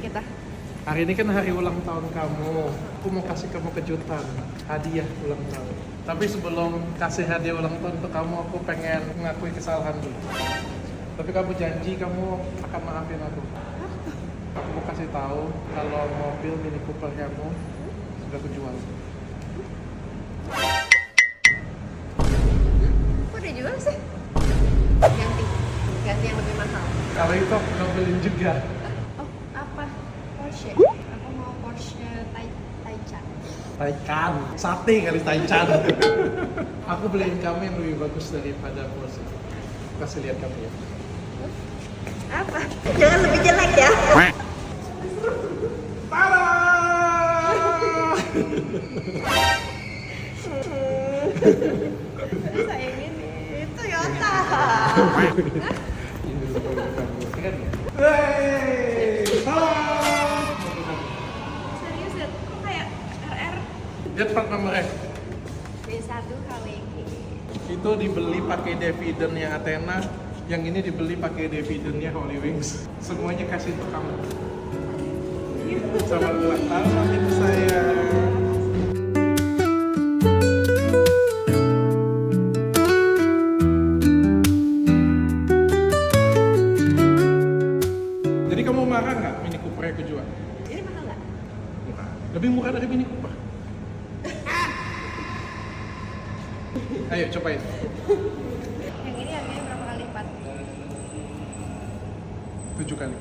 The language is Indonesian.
nih kita? Hari ini kan hari ulang tahun kamu. Aku mau kasih kamu kejutan, hadiah ulang tahun. Tapi sebelum kasih hadiah ulang tahun untuk kamu, aku pengen mengakui kesalahan dulu. Tapi kamu janji kamu akan maafin aku. Aku mau kasih tahu kalau mobil Mini Cooper kamu sudah aku jual. Kok udah jual sih? Ganti yang lebih mahal. Kalau itu aku udah beliin juga. Oh, apa? Porsche. Aku mau Porsche Taycan. Taycan, sate kali Taycan. Aku beliin kamu yang lebih bagus daripada Porsche. Kasih lihat kamu ya. Apa? Jangan lebih jelek ya. Tada! Sayang ini Toyota. Ini dulu kamu. Kan ya? Hey! Salam! Serius ya? Kok kayak RR Lihat plat nomor F. B1 KWG. Itu dibeli pakai dividennya Athena, yang ini dibeli pakai dividennya Holy Wings. Semuanya kasih untuk kamu. Selamat ulang tahun ibu saya. Jadi kamu marah nggak Mini Cooper yang kejual? Ini mahal nggak? Murah. Lebih murah dari Mini Cooper. Ayo cobain. Yang ini harganya berapa kali lipat? 7 kali.